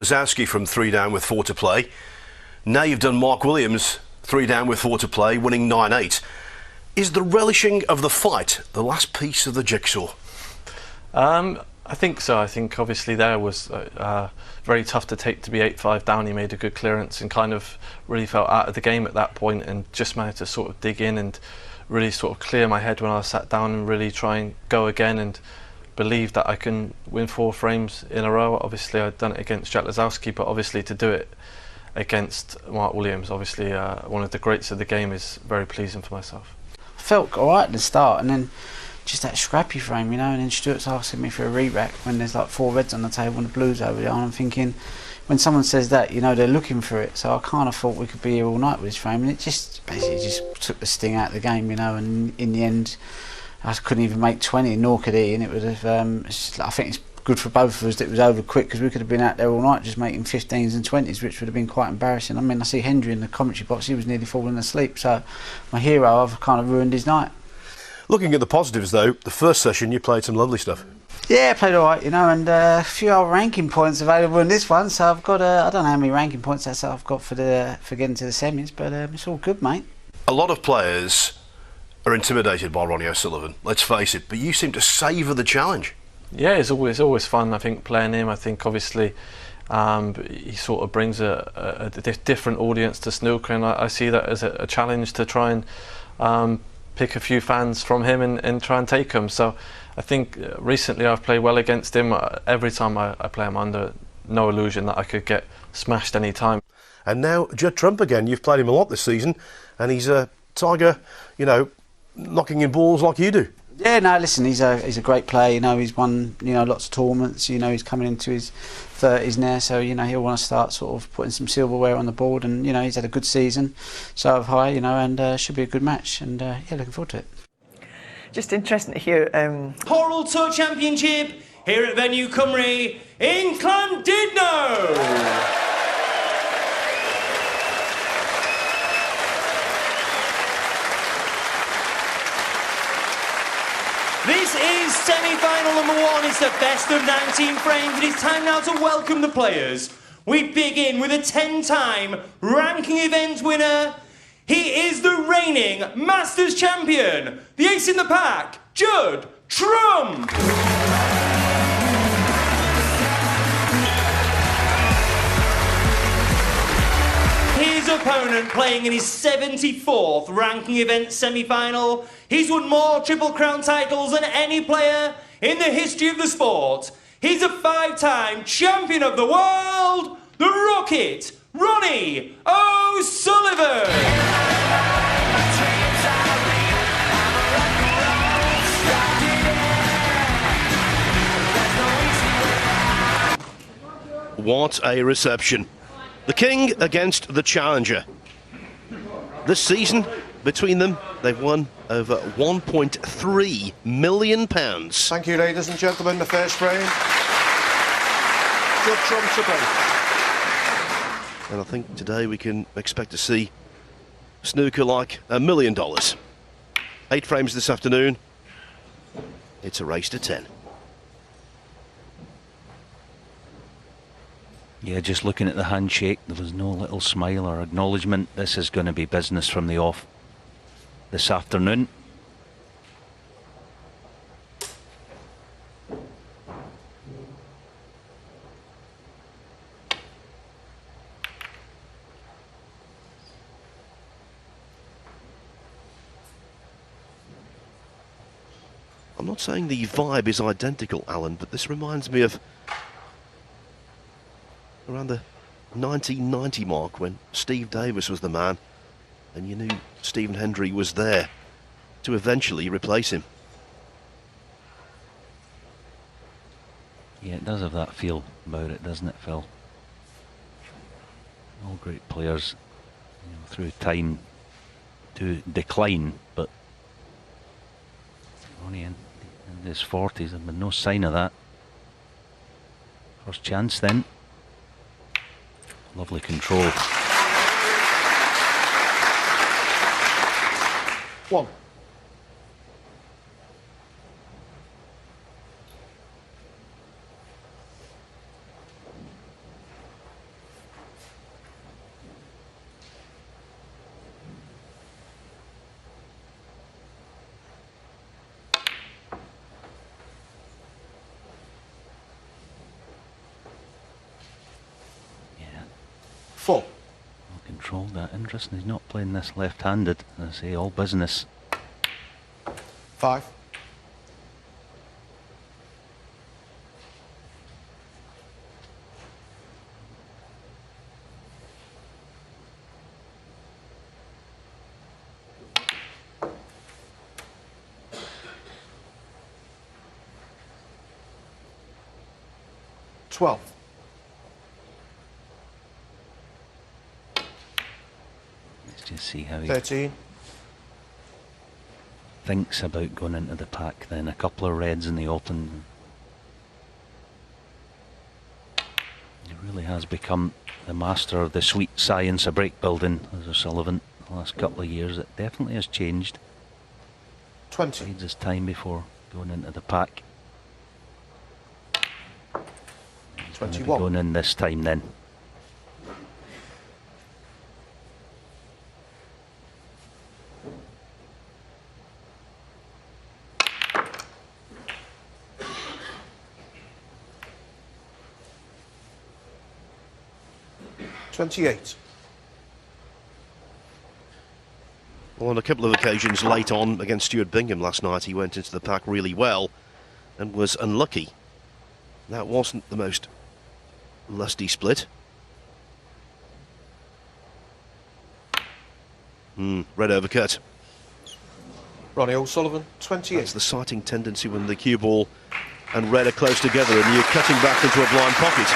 Zowski from 3 down with 4 to play. Now you've done Mark Williams 3 down with 4 to play, winning 9-8. Is the relishing of the fight the last piece of the jigsaw? I think so. I think obviously there was very tough to take to be 8-5 down. He made a good clearance and kind of really felt out of the game at that point, and just managed to sort of dig in and really sort of clear my head when I sat down and really try and go again and believe that I can win 4 frames in a row. Obviously I'd done it against Judd, but obviously to do it against Mark Williams, obviously one of the greats of the game, is very pleasing for myself. I felt alright at the start, and then just that scrappy frame, you know, and then Stuart's asking me for a re-rack when there's like 4 reds on the table and the blues over there, and I'm thinking, when someone says that, you know, they're looking for it. So I kind of thought we could be here all night with this frame, and it just basically just took the sting out of the game, you know, and in the end I couldn't even make 20, nor could he, and it would have, I think it's good for both of us that it was over quick, because we could have been out there all night just making 15s and 20s, which would have been quite embarrassing. I mean, I see Hendry in the commentary box, he was nearly falling asleep, so my hero, I've kind of ruined his night. Looking at the positives though, the first session you played some lovely stuff. Yeah, I played alright, you know, and a few old ranking points available in this one, so I've got, I don't know how many ranking points that's I've got for getting to the semis, but it's all good, mate. A lot of players are intimidated by Ronnie O'Sullivan, let's face it, but you seem to savour the challenge. Yeah, it's always fun, I think, playing him. I think obviously he sort of brings a different audience to snooker, and I see that as a challenge to try and pick a few fans from him and try and take them. So I think recently I've played well against him. Every time I play him, under no illusion that I could get smashed any time. And now Judd Trump again. You've played him a lot this season, and he's a tiger, you know, knocking in balls like you do. Yeah, no, listen, he's a great player, you know, he's won, you know, lots of tournaments, you know, he's coming into his 30s now, so, you know, he'll want to start sort of putting some silverware on the board, and, you know, he's had a good season, so have I, you know, and should be a good match, and yeah, looking forward to it. Just interesting to hear... Coral Tour Championship here at Venue Cymru in Llandudno. This is semi-final number 1. It's the best of 19 frames, and it's time now to welcome the players. We begin with a 10-time ranking event winner. He is the reigning Masters champion, the ace in the pack, Judd Trump. His opponent, playing in his 74th ranking event semi-final. He's won more Triple Crown titles than any player in the history of the sport. He's a 5-time champion of the world, the Rocket, Ronnie O'Sullivan. What a reception. The king against the challenger. This season, between them, they've won over £1.3 million. Thank you, ladies and gentlemen. The first frame. Judd Trump to break. And I think today we can expect to see snooker like $1 million. 8 frames this afternoon. It's a race to 10. Yeah, just looking at the handshake, there was no little smile or acknowledgement. This is going to be business from the off this afternoon. I'm not saying the vibe is identical, Alan, but this reminds me of around the 1990 mark when Steve Davis was the man, and you knew Stephen Hendry was there to eventually replace him. Yeah, it does have that feel about it, doesn't it, Phil? All great players, you know, through time to decline, but Ronnie in his 40s, there's been no sign of that. First chance then. Lovely control. 1. 4. Well controlled, that. Interesting, he's not playing this left-handed. As I say, all business. 5. $12. Let's just see how he 13. thinks about going into the pack then. A couple of reds in the open. He really has become the master of the sweet science of break building, as O'Sullivan, the last couple of years. It definitely has changed. 20. Needs his time before going into the pack. He's gonna be 21. going in this time then. $28. Well, on a couple of occasions late on against Stuart Bingham last night, he went into the pack really well and was unlucky. That wasn't the most lusty split. Red overcut. Ronnie O'Sullivan, 28. That's the sighting tendency when the cue ball and red are close together and you're cutting back into a blind pocket.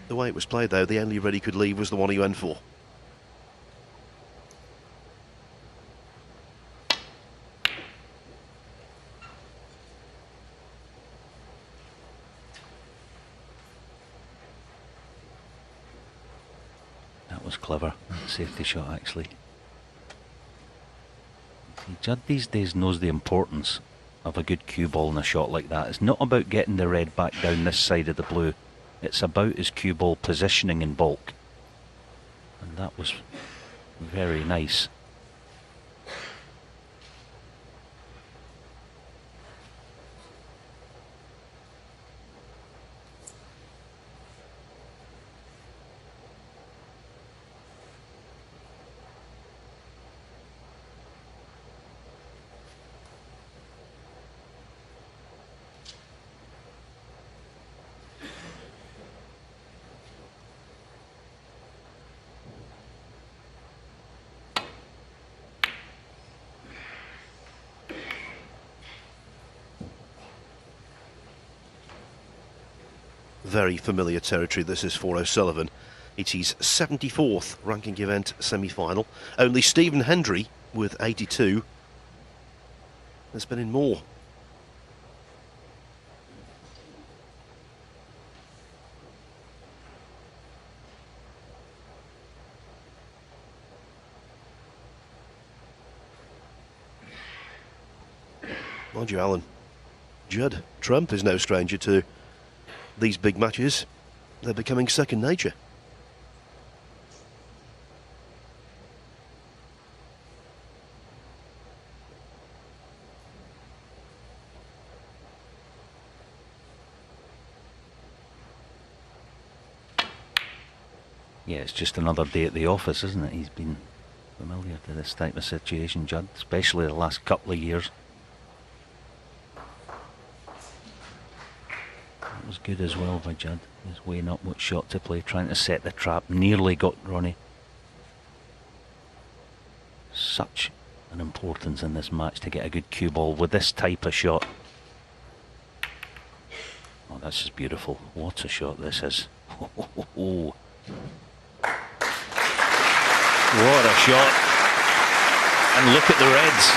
The way it was played, though, the only red he could leave was the one he went for. That was clever. Safety shot, actually. See, Judd these days knows the importance of a good cue ball in a shot like that. It's not about getting the red back down this side of the blue. It's about his cue ball positioning in bulk. And that was very nice. Very familiar territory this is for O'Sullivan. It's his 74th ranking event semi-final. Only Stephen Hendry with 82 has been in more. Mind you, Alan, Judd Trump is no stranger to these big matches. They're becoming second nature. Yeah, it's just another day at the office, isn't it? He's been familiar to this type of situation, Judd, especially the last couple of years. That was good as well by Judd. He's weighing up what shot to play, trying to set the trap. Nearly got Ronnie. Such an importance in this match to get a good cue ball with this type of shot. Oh, this is beautiful. What a shot this is. What a shot. And look at the reds.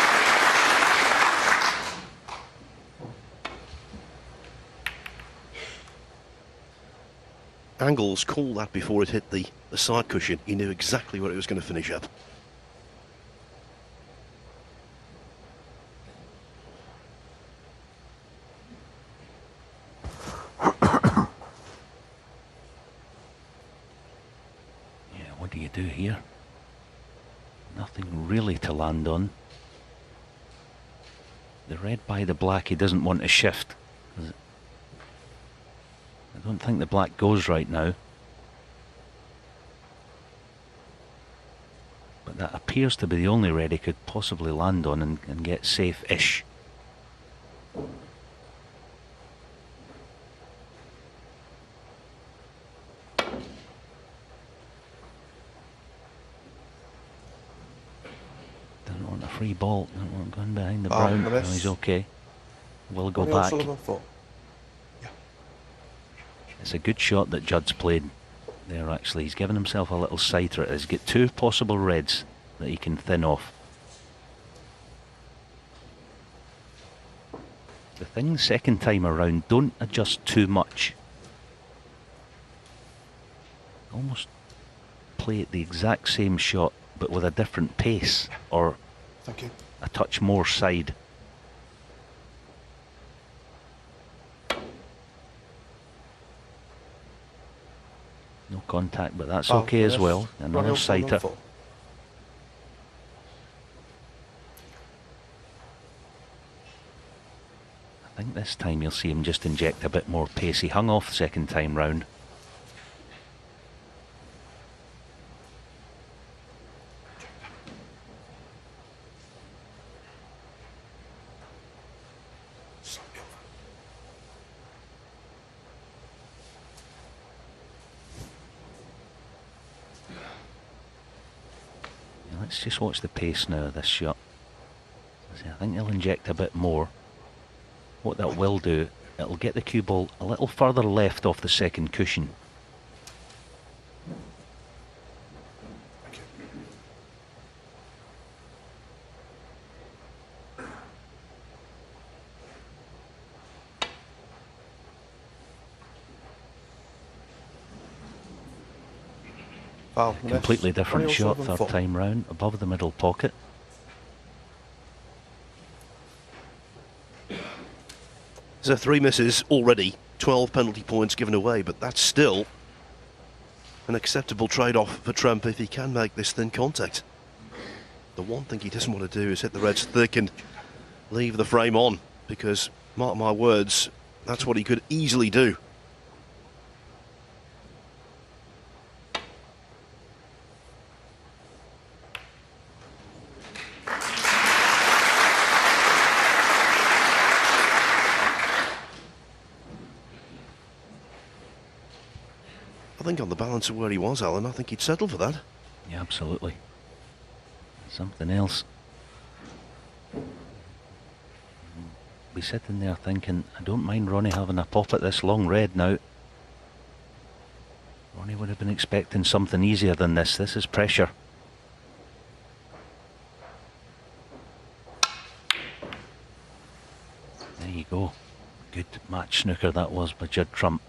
Angles called that before it hit the side cushion. He knew exactly where it was going to finish up. Yeah, what do you do here? Nothing really to land on. The red by the black he doesn't want to shift. I don't think the black goes right now. But that appears to be the only red he could possibly land on and get safe-ish. Don't want a free ball. Don't want going behind the brown. No, he's okay. Will go back. It's a good shot that Judd's played there, actually. He's given himself a little sighter. He's got two possible reds that he can thin off. The thing second time around, don't adjust too much. Almost play it the exact same shot but with a different pace, or Thank you. a touch more side. No contact, but that's okay as well. Another sighter. I think this time you'll see him just inject a bit more pace. He hung off the second time round. Let's just watch the pace now of this shot. I think he'll inject a bit more. What that will do, it'll get the cue ball a little further left off the second cushion. Completely different shot third time round, above the middle pocket. So 3 misses already, 12 penalty points given away, but that's still an acceptable trade-off for Trump if he can make this thin contact. The one thing he doesn't want to do is hit the reds thick and leave the frame on, because, mark my words, that's what he could easily do. I think on the balance of where he was, Alan, I think he'd settle for that. Yeah, absolutely. Something else. Be sitting there thinking, I don't mind Ronnie having a pop at this long red now. Ronnie would have been expecting something easier than this. This is pressure. There you go. Good match snooker that was by Judd Trump.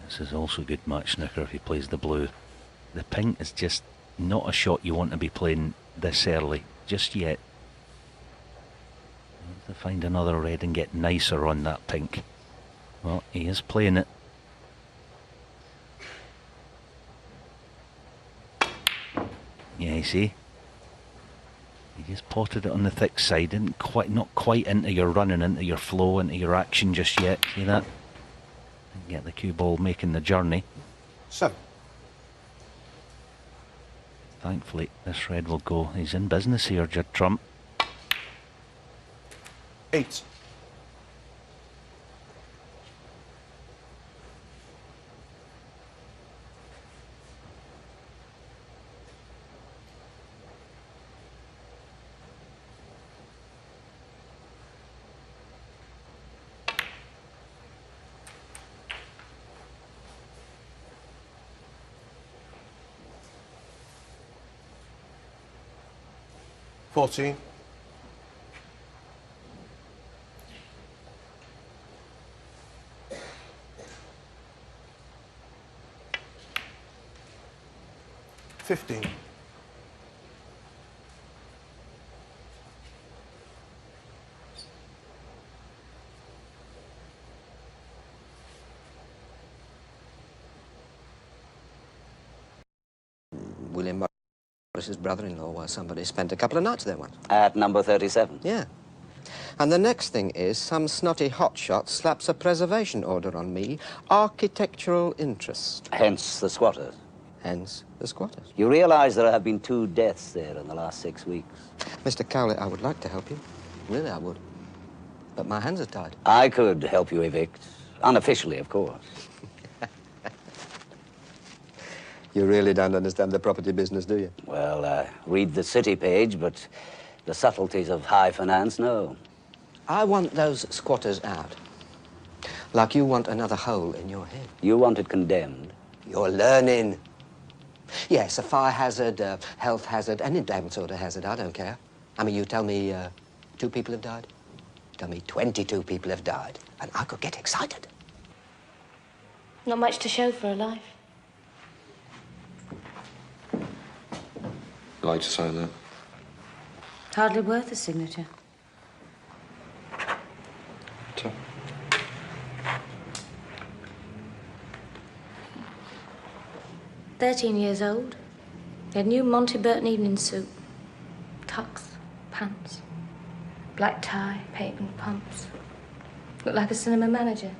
This is also good match snooker if he plays the blue. The pink is just not a shot you want to be playing this early, just yet. You have to find another red and get nicer on that pink. Well, he is playing it. Yeah, you see? He just potted it on the thick side, not quite into your running, into your flow, into your action just yet. See that? And get the cue ball making the journey. 7. Thankfully, this red will go. He's in business here, Judd Trump. 8. 15. William Morris's brother-in-law was somebody spent a couple of nights there once. At number 37. Yeah. And the next thing is some snotty hotshot slaps a preservation order on me. Architectural interest. Hence the squatters. Hence the squatters. You realise there have been 2 deaths there in the last 6 weeks. Mr. Cowley, I would like to help you. Really, I would. But my hands are tied. I could help you evict. Unofficially, of course. You really don't understand the property business, do you? Well, read the city page, but the subtleties of high finance, no. I want those squatters out. Like you want another hole in your head. You want it condemned. You're learning. Yes, a fire hazard, a health hazard, any damn sort of hazard, I don't care. I mean, you tell me 2 people have died? Tell me 22 people have died, and I could get excited. Not much to show for a life. I'd like to sign that. Hardly worth a signature. So, 13 years old. He had new Monty Burton evening suit. Tux, pants, black tie, patent pumps. Looked like a cinema manager.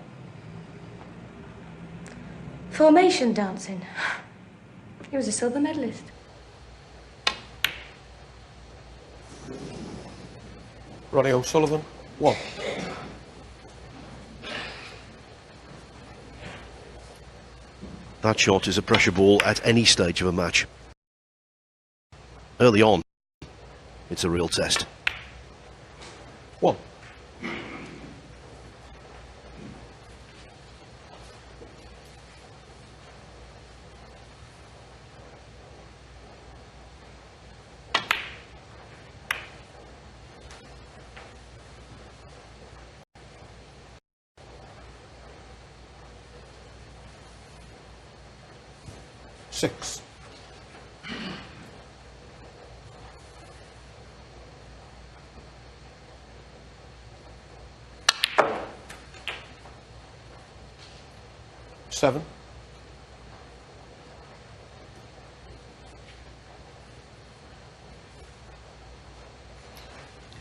Formation dancing. He was a silver medalist. Ronnie O'Sullivan, 1. That shot is a pressure ball at any stage of a match. Early on, it's a real test. 1. Six. Seven.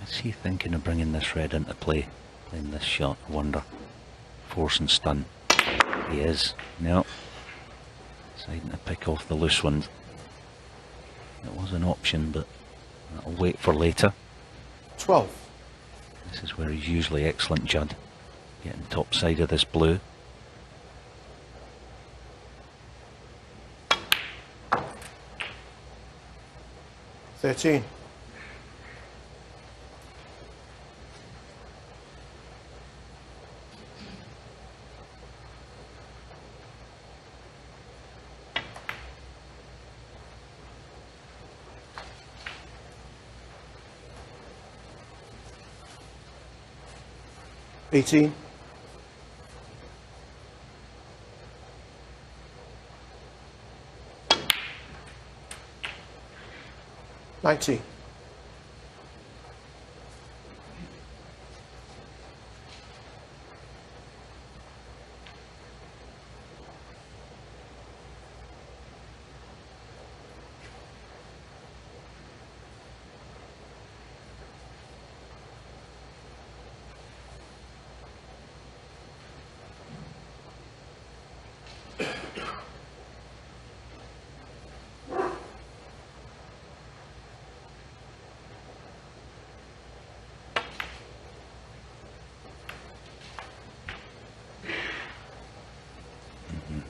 Is he thinking of bringing this red into play in this shot? I wonder. Force and stun. He is. No. Deciding to pick off the loose one. It was an option, but that'll wait for later. 12. This is where he's usually excellent, Judd. Getting top side of this blue. $13. $18. $19.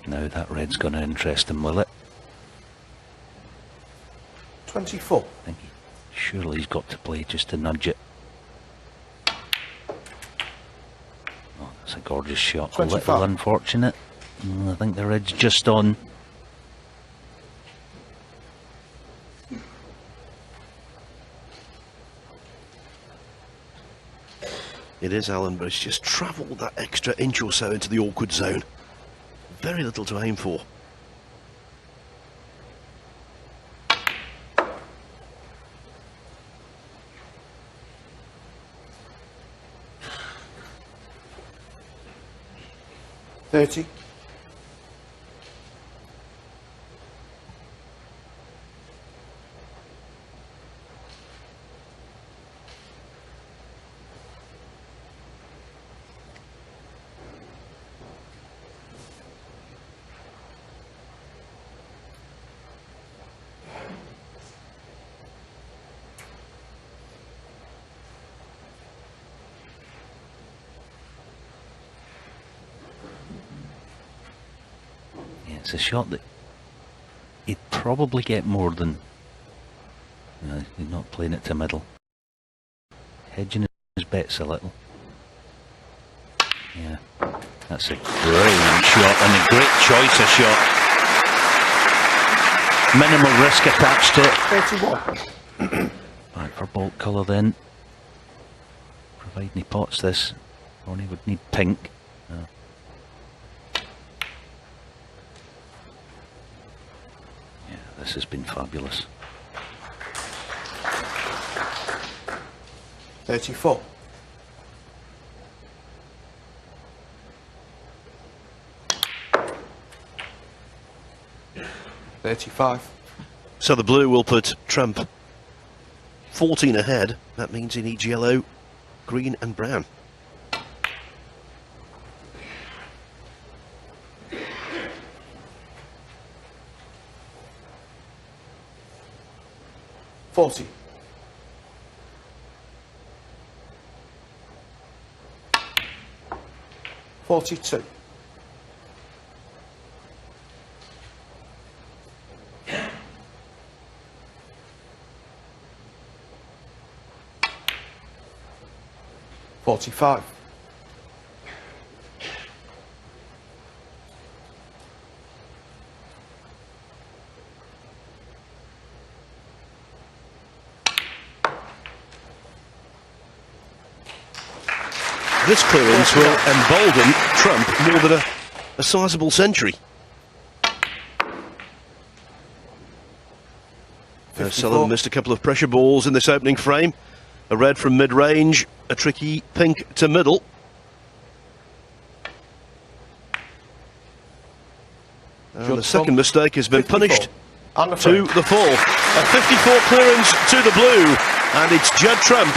Now that red's going to interest him, will it? 24. I think surely he's got to play just to nudge it. Oh, that's a gorgeous shot. 25. A little unfortunate. I think the red's just on. It is, Alan, but it's just travelled that extra inch or so into the awkward zone. Very little to aim for. 30. It's a shot that he'd probably get more than. He's not playing it to middle. Hedging his bets a little. Yeah, that's a brilliant shot and a great choice of shot. Minimal risk attached to it. 31. Back for bolt colour then. Providing he pots this, Ronnie would need pink. This has been fabulous. 34. $35. So the blue will put Trump 14 ahead. That means he needs yellow, green and brown. $40. $42. $45. This clearance will embolden Trump more than a sizable century. Sullivan missed a couple of pressure balls in this opening frame. A red from mid-range, a tricky pink to middle. And the second mistake has been punished to the fall. A 54 clearance to the blue, and it's Judd Trump